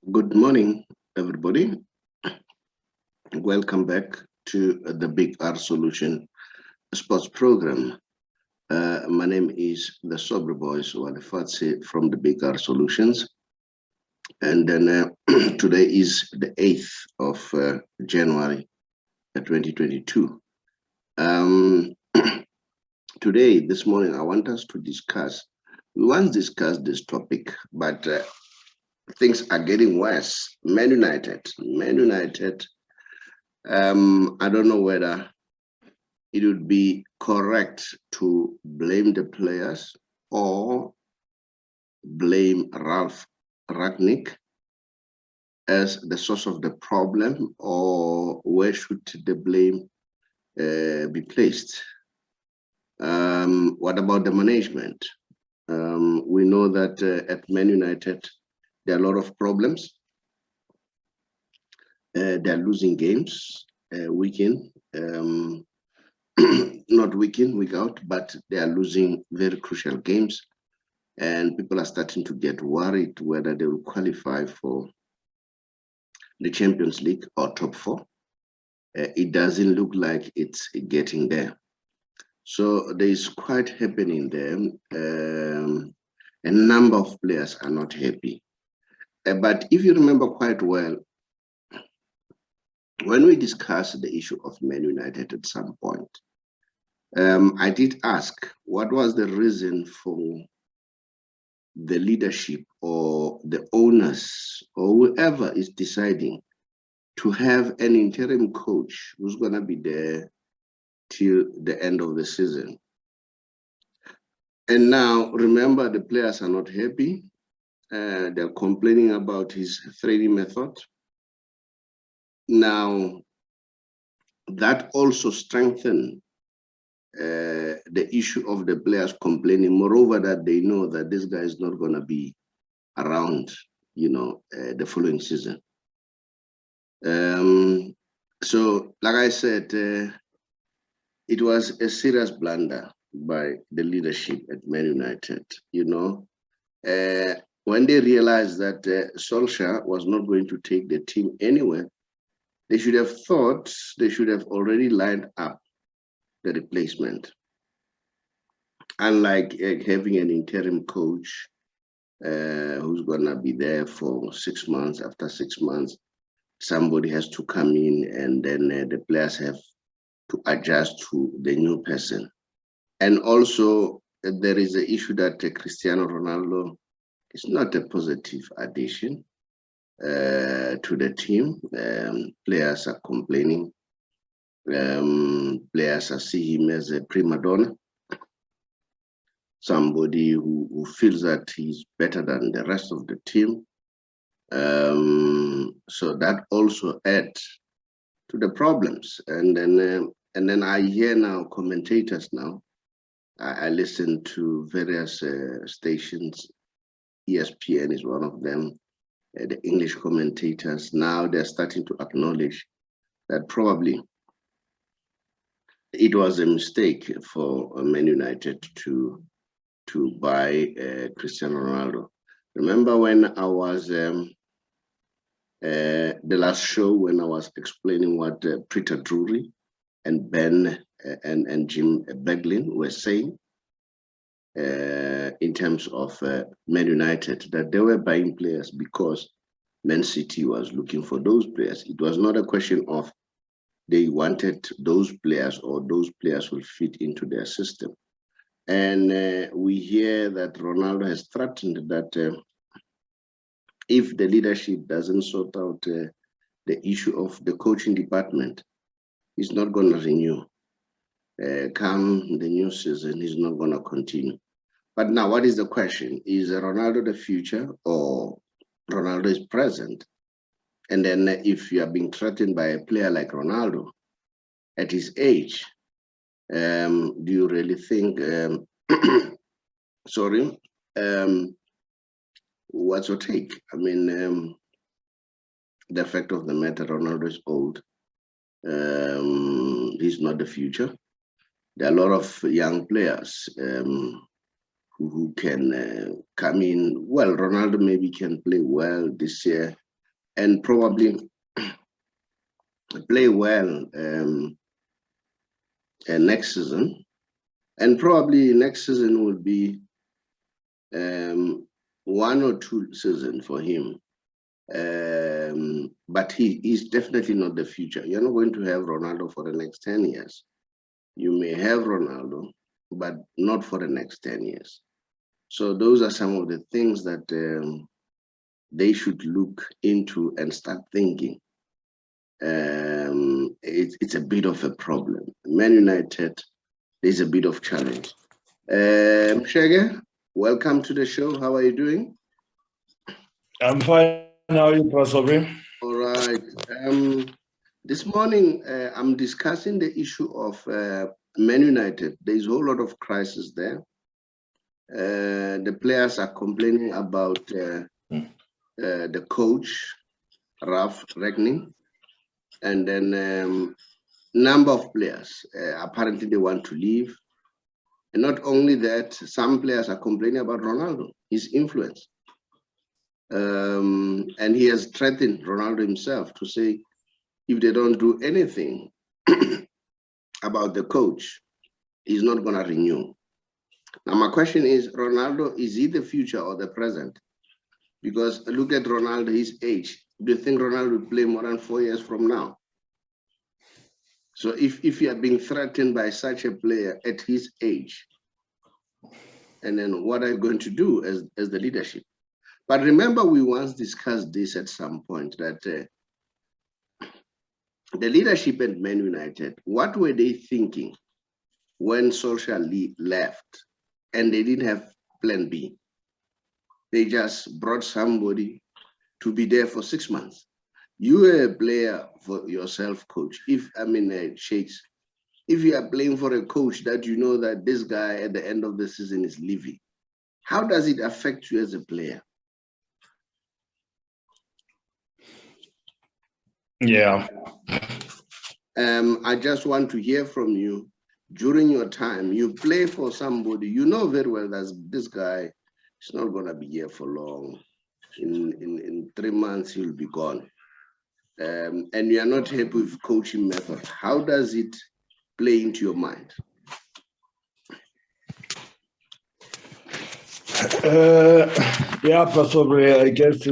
Good morning, everybody. Welcome back to the Big R Solution sports program. My name is the Sober Boys Walifatsi from the Big R Solutions. And then today is the 8th of January 2022. Um, this morning, I want us to discuss, we once discussed this topic, but things are getting worse. Man United, I don't know whether it would be correct to blame the players or blame Ralph Ragnick as the source of the problem, or where should the blame be placed? What about the management? We know that at Man United, there are a lot of problems. They're losing games week in, not week in, week out, but they are losing very crucial games. And people are starting to get worried whether they will qualify for the Champions League or top four. It doesn't look like it's getting there. So there is quite happening there. A number of players are not happy. But if you remember quite well, when we discussed the issue of Man United at some point, I did ask what was the reason for the leadership or the owners or whoever is deciding to have an interim coach who's going to be there till the end of the season. And now, remember, the players are not happy. They're complaining about his training method. Now, that also strengthened the issue of the players complaining. Moreover, that they know that this guy is not going to be around, the following season. So, like I said, it was a serious blunder by the leadership at Man United. When they realized that Solskjaer was not going to take the team anywhere, they should have thought they should have already lined up the replacement. Unlike having an interim coach who's going to be there for 6 months, after 6 months, somebody has to come in and then the players have to adjust to the new person. And also, there is the issue that Cristiano Ronaldo is not a positive addition to the team. Players are complaining. Players are seeing him as a prima donna, somebody who feels that he's better than the rest of the team. So that also adds to the problems. And then I hear now commentators now. I listen to various stations. ESPN is one of them. The English commentators now they're starting to acknowledge that probably it was a mistake for Man United to buy Cristiano Ronaldo. Remember when I was the last show when I was explaining what Peter Drury and Ben and Jim Beglin were saying in terms of Man United, that they were buying players because Man City was looking for those players. It was not a question of they wanted those players or those players will fit into their system. And we hear that Ronaldo has threatened that if the leadership doesn't sort out the issue of the coaching department, he's not going to renew. Come the new season, he's not going to continue. But now, what is the question? Is Ronaldo the future or Ronaldo is present? And then if you are being threatened by a player like Ronaldo at his age, do you really think, sorry, what's your take? I mean, the fact of the matter, Ronaldo is old. He's not the future. There are a lot of young players who can come in. Well, Ronaldo maybe can play well this year. and probably play well next season. And probably next season will be one or two seasons for him. But he's definitely not the future. You're not going to have Ronaldo for the next 10 years. You may have Ronaldo, but not for the next 10 years. So those are some of the things that they should look into and start thinking. It's a bit of a problem. Man United, there's a bit of challenge. Shege, welcome to the show. How are you doing? I'm fine. How are you, Prasobi? All right. This morning, I'm discussing the issue of Man United. There's a whole lot of crisis there. The players are complaining about the coach, Ralf Rangnick, and then number of players. Apparently, they want to leave. And not only that, some players are complaining about Ronaldo, his influence. And he has threatened Ronaldo himself to say, if they don't do anything about the coach, he's not going to renew. Now, my question is, Ronaldo, is he the future or the present? Because look at Ronaldo, his age. Do you think Ronaldo will play more than 4 years from now? So if you are being threatened by such a player at his age, and then what are you going to do as the leadership? But remember, we once discussed this at some point, that the leadership at Man United, what were they thinking when Solskjaer left and they didn't have plan B? They just brought somebody to be there for 6 months. You are a player for yourself, coach. Shakes, if you are playing for a coach that you know that this guy at the end of the season is leaving, how does it affect you as a player? Yeah. I just want to hear from you. During your time, you play for somebody, you know very well that this guy is not going to be here for long. In 3 months, he'll be gone. And you are not happy with coaching method. How does it play into your mind? Yeah, Prasobi, I guess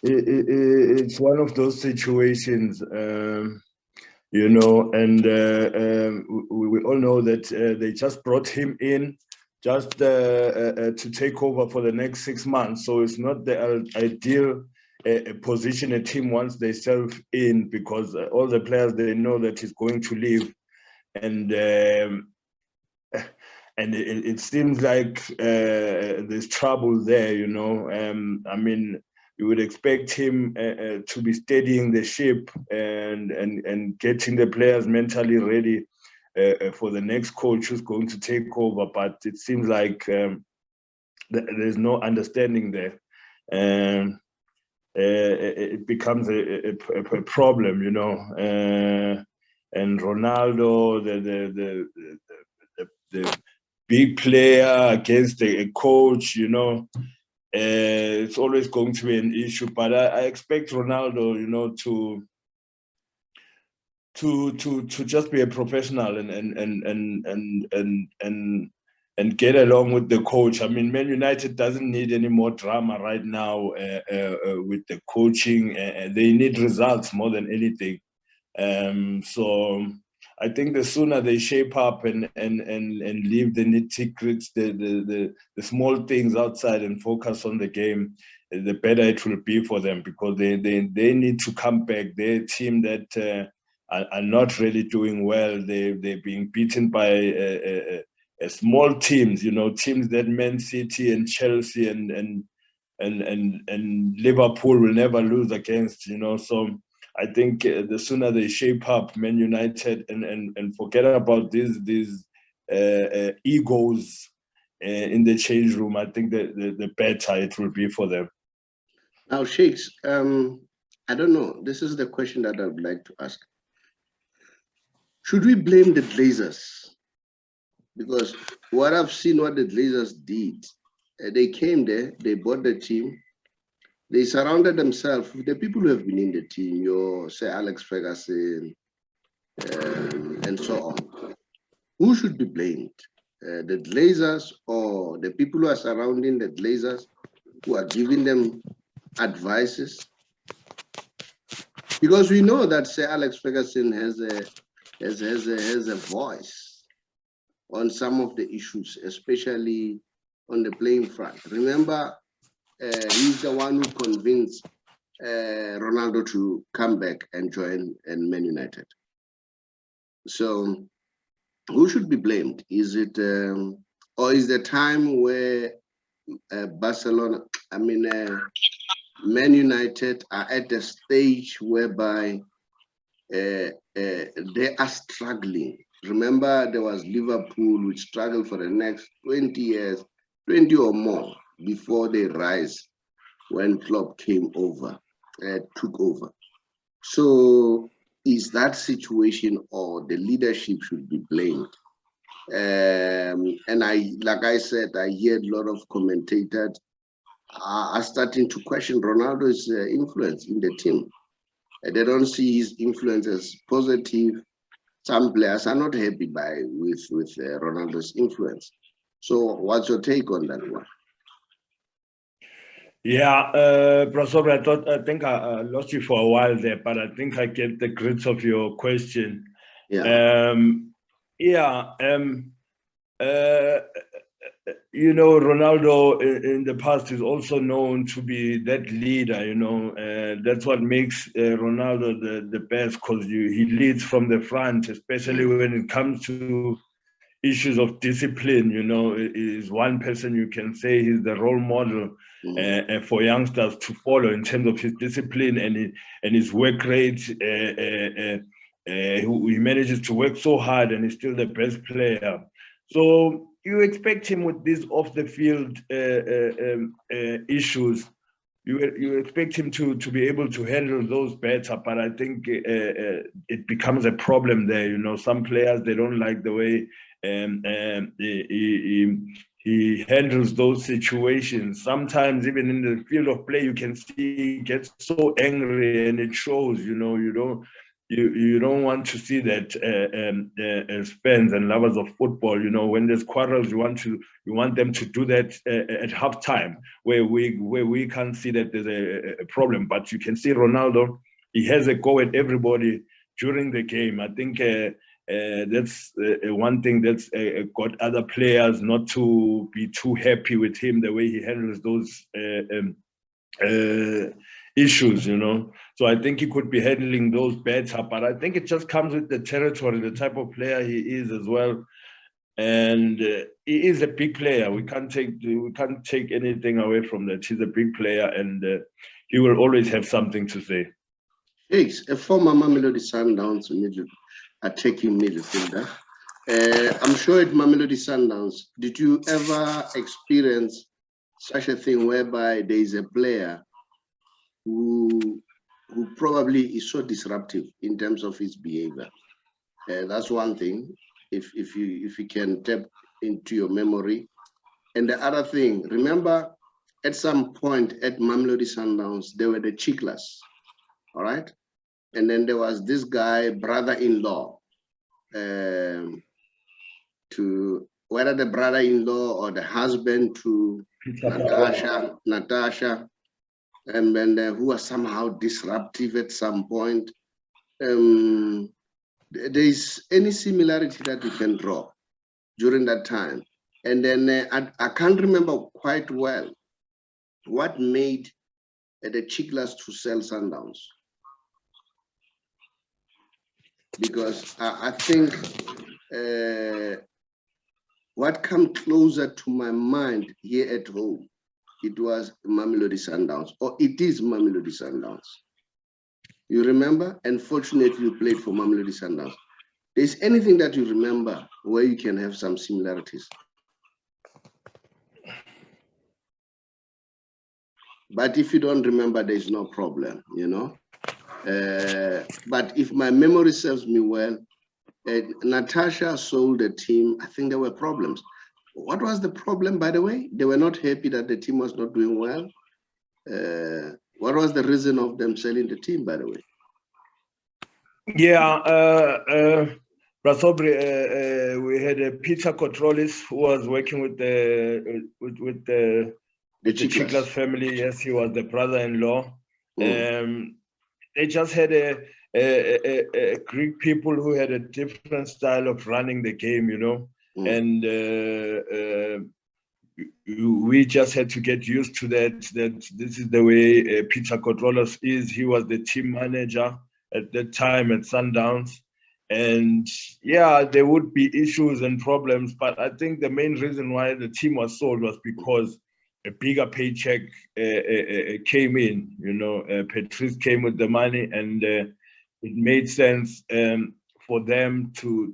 it's one of those situations, you know, and we all know that they just brought him in just to take over for the next 6 months. So it's not the ideal position a team wants themselves in, because all the players, they know that he's going to leave, and it seems like there's trouble there, you know. I mean, you would expect him to be steadying the ship and getting the players mentally ready for the next coach who's going to take over. But it seems like there's no understanding there. It becomes a problem, you know. And Ronaldo, the big player against a coach, you know, it's always going to be an issue. But I expect Ronaldo, you know, to just be a professional and get along with the coach. I mean, Man United doesn't need any more drama right now with the coaching. They need results more than anything. So I think the sooner they shape up and leave the nitty-gritty, the small things outside, and focus on the game, the better it will be for them, because they need to come back. They're a team that are not really doing well. They're being beaten by small teams, you know, teams that Man City and Chelsea and Liverpool will never lose against, you know. So I think the sooner they shape up, Man United, and forget about these egos in the change room, I think the better it will be for them. Now, Shakes, I don't know. This is the question that I would like to ask. Should we blame the Glazers? Because what I've seen, what the Glazers did, they came there, they bought the team, They surrounded themselves with the people who have been in the team, your say Alex Ferguson, and so on. Who should be blamed? The Glazers or the people who are surrounding the Glazers, who are giving them advices? Because we know that say Alex Ferguson has a voice on some of the issues, especially on the playing front. Remember, he's the one who convinced Ronaldo to come back and join Man United. So who should be blamed? Is it, or is the time where Barcelona, Man United are at a stage whereby they are struggling. Remember, there was Liverpool, which struggled for the next 20 years, 20 or more, before they rise when Klopp came over, took over. So is that situation or the leadership should be blamed? And like I said, I heard a lot of commentators are starting to question Ronaldo's influence in the team. They don't see his influence as positive. Some players are not happy with Ronaldo's influence. So what's your take on that one? Yeah, Professor, I think I lost you for a while there, but I think I get the grits of your question. Yeah. You know, Ronaldo in the past is also known to be that leader, you know. That's what makes Ronaldo the best, because he leads from the front, especially when it comes to issues of discipline. You know, is one person you can say he's the role model for youngsters to follow in terms of his discipline and his work rate. He manages to work so hard and he's still the best player. So you expect him with these off the field issues. You expect him to be able to handle those better, but I think it becomes a problem there. You know, some players, they don't like the way he handles those situations. Sometimes even in the field of play, you can see he gets so angry and it shows. You know, you don't want to see that as fans and lovers of football. You know, when there's quarrels, you want them to do that at halftime, where we can't see that there's a problem. But you can see Ronaldo, he has a go at everybody during the game. I think that's one thing that's got other players not to be too happy with him, the way he handles those issues, you know. So I think he could be handling those better, but I think it just comes with the territory, the type of player he is as well. And he is a big player. We can't take anything away from that. He's a big player, and he will always have something to say. Higgs, a former Mamelodi Sundowns attacking midfielder. I'm sure at Mamelodi Sundowns, did you ever experience such a thing whereby there is a player who probably is so disruptive in terms of his behavior? That's one thing, if you can tap into your memory. And the other thing, remember, at some point at Mamelodi Sundowns, there were the Chiclas, all right? And then there was this guy, brother-in-law, to whether the brother-in-law or the husband to Natasha, and then who was somehow disruptive at some point. There is any similarity that you can draw during that time? And then I can't remember quite well what made the Chiclas to sell Sundowns. Because I think what come closer to my mind here at home, it was Mamelodi Sundowns, or it is Mamelodi Sundowns. You remember? Unfortunately, you played for Mamelodi Sundowns. Is anything that you remember where you can have some similarities? But if you don't remember, there's no problem, you know? But if my memory serves me well, Natasha sold the team. I think there were problems. What was the problem, by the way? They were not happy that the team was not doing well. What was the reason of them selling the team, by the way? Yeah, Rasobri, we had Peter Kotrolis who was working with the Chiklas family. Yes, he was the brother-in-law. They just had a Greek people who had a different style of running the game, you know, and we just had to get used to that this is the way Peter Kotrolis is. He was the team manager at that time at Sundowns, and yeah, there would be issues and problems, but I think the main reason why the team was sold was because a bigger paycheck came in. You know, Patrice came with the money, and it made sense for them to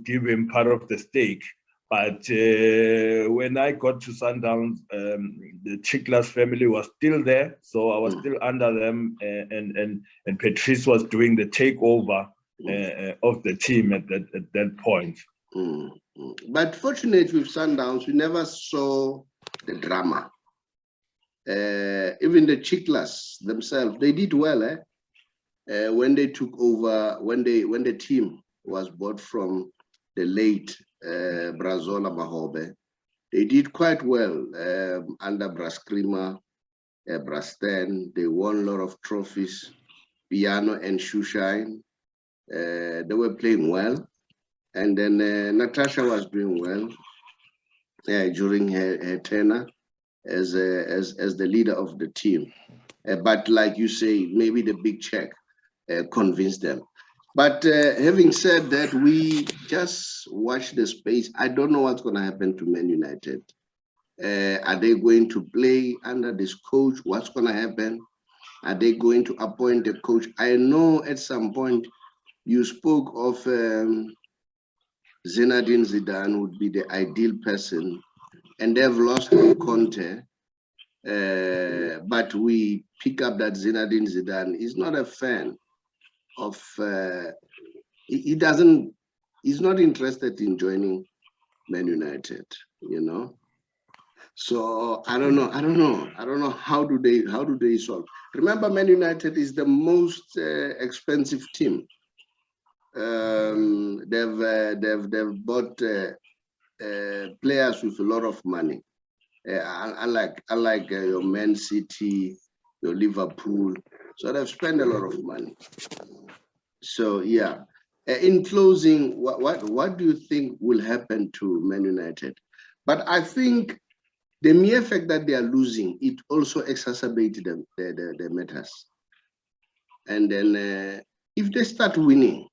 give him part of the stake. But when I got to Sundowns, the Chiklas family was still there, so I was still under them, and Patrice was doing the takeover of the team at that point. But fortunately with Sundowns, we never saw the drama. Even the Chiklas themselves, they did well. When they took over, when the team was bought from the late Brazola Mahobe, they did quite well under Braskrima, Brasten. They won a lot of trophies, Piano and Shoeshine. They were playing well. And then Natasha was doing well during her tenure as the leader of the team. But like you say, maybe the big check convinced them. But having said that, we just watch the space. I don't know what's going to happen to Man United. Are they going to play under this coach? What's going to happen? Are they going to appoint a coach? I know at some point you spoke of Zinedine Zidane would be the ideal person, and they've lost Conte. But we pick up that Zinedine Zidane is not a fan of, he's not interested in joining Man United, you know. So I don't know how do they solve. Remember, Man United is the most expensive team. They've bought players with a lot of money. Unlike your Man City, your Liverpool, so they've spent a lot of money. So yeah, in closing, what do you think will happen to Man United? But I think the mere fact that they are losing, it also exacerbates the matters. And then if they start winning,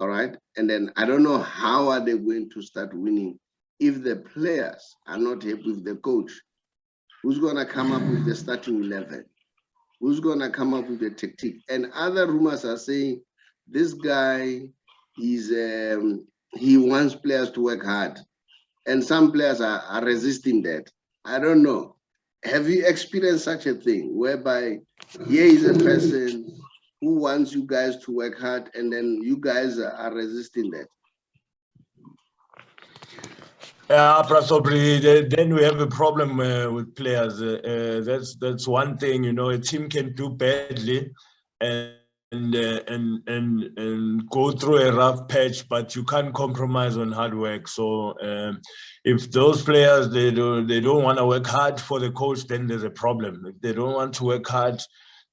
all right, and then I don't know how are they going to start winning if the players are not happy with the coach. Who's going to come up with the starting 11? Who's going to come up with the tactic? And other rumors are saying this guy is he wants players to work hard, and some players are resisting that. I don't know. Have you experienced such a thing whereby here is a person who wants you guys to work hard, and then you guys are resisting that? Yeah, Prasobri, then we have a problem with players. That's one thing, you know. A team can do badly and go through a rough patch, but you can't compromise on hard work. So if those players they don't want to work hard for the coach, then there's a problem. If they don't want to work hard,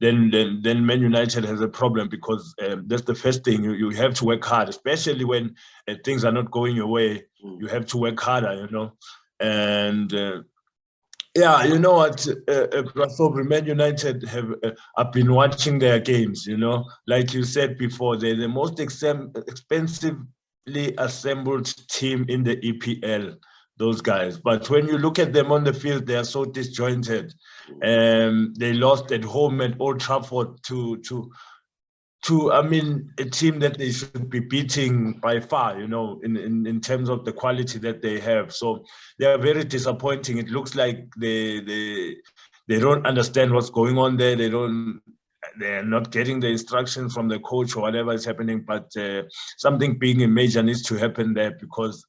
then Man United has a problem, because that's the first thing. You have to work hard, especially when things are not going your way. You have to work harder, you know. And yeah, you know what, Man United have, I've been watching their games, you know. Like you said before, they're the most expensively assembled team in the EPL, those guys. But when you look at them on the field, they are so disjointed. They lost at home at Old Trafford to I mean, a team that they should be beating by far, you know, in terms of the quality that they have. So they are very disappointing. It looks like they don't understand what's going on there. They're not getting the instructions from the coach or whatever is happening. But something big and major needs to happen there, because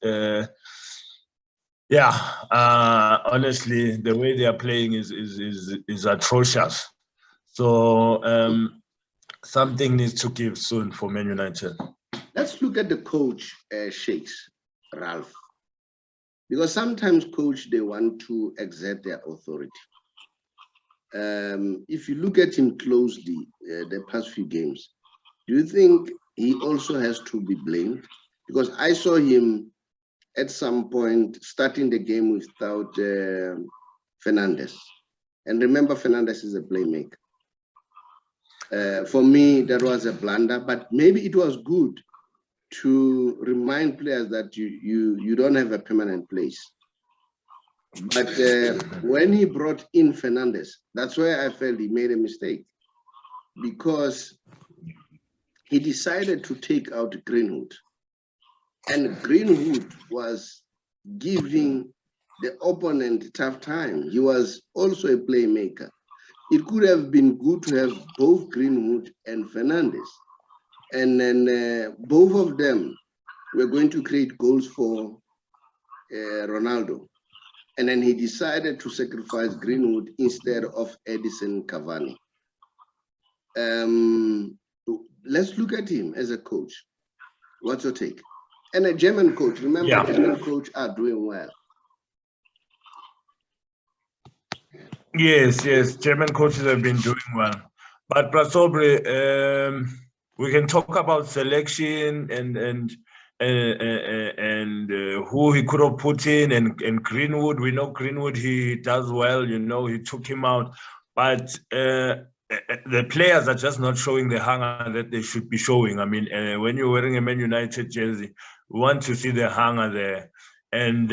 Yeah, honestly, the way they are playing is atrocious. So something needs to give soon for Man United. Let's look at the coach, Shakes, Ralph. Because sometimes coach, they want to exert their authority. If you look at him closely, the past few games, do you think he also has to be blamed? Because I saw him at some point starting the game without Fernandes. And remember, Fernandes is a playmaker. For me, that was a blunder, but maybe it was good to remind players that you don't have a permanent place. But when he brought in Fernandes, that's where I felt he made a mistake, because he decided to take out Greenwood. And Greenwood was giving the opponent a tough time. He was also a playmaker. It could have been good to have both Greenwood and Fernandes. And then both of them were going to create goals for Ronaldo. And then he decided to sacrifice Greenwood instead of Edison Cavani. Let's look at him as a coach. What's your take? And a German coach, remember, yeah. German coach are doing well. Yes, German coaches have been doing well. But Prasobre, we can talk about selection and who he could have put in, and Greenwood. We know Greenwood, he does well, you know, he took him out. But the players are just not showing the hunger that they should be showing. I mean, when you're wearing a Man United jersey, we want to see the hunger there. And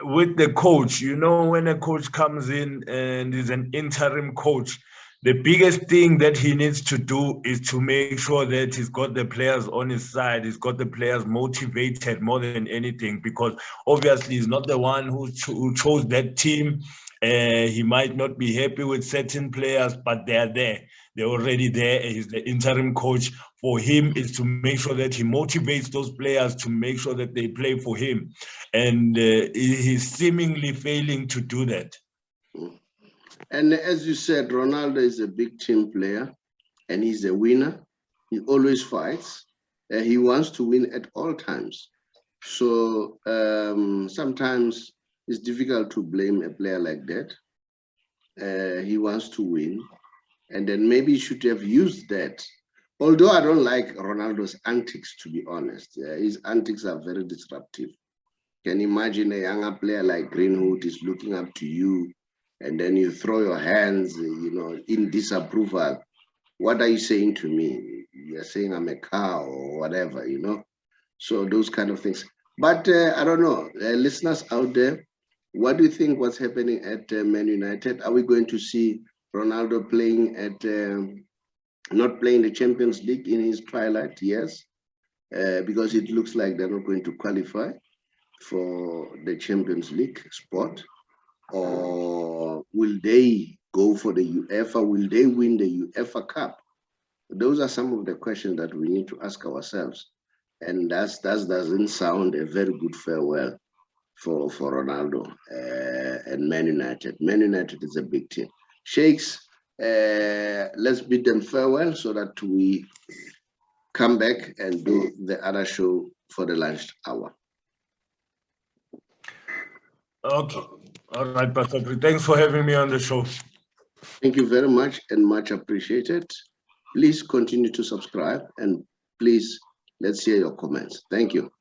with the coach, you know, when a coach comes in and is an interim coach, the biggest thing that he needs to do is to make sure that he's got the players on his side, he's got the players motivated more than anything, because obviously he's not the one who chose that team. He might not be happy with certain players, but they're there. They're already there. He's the interim coach. For him is to make sure that he motivates those players to make sure that they play for him. And he's seemingly failing to do that. And as you said, Ronaldo is a big team player and he's a winner. He always fights. He wants to win at all times. So sometimes it's difficult to blame a player like that. He wants to win. And then maybe he should have used that. Although I don't like Ronaldo's antics, to be honest. His antics are very disruptive. Can you imagine a younger player like Greenwood is looking up to you, and then you throw your hands, you know, in disapproval? What are you saying to me? You're saying I'm a cow or whatever, you know? So those kind of things. But I don't know, listeners out there, what do you think what's happening at Man United? Are we going to see Ronaldo playing at, not playing the Champions League in his twilight? Yes, because it looks like they're not going to qualify for the Champions League spot. Or will they go for the UEFA? Will they win the UEFA Cup? Those are some of the questions that we need to ask ourselves. And that doesn't sound a very good farewell for Ronaldo and Man United. Man United is a big team. Shakes, let's bid them farewell so that we come back and do the other show for the lunch hour. Okay. All right, Pastor. Thanks for having me on the show. Thank you very much and much appreciated. Please continue to subscribe and please let's hear your comments. Thank you.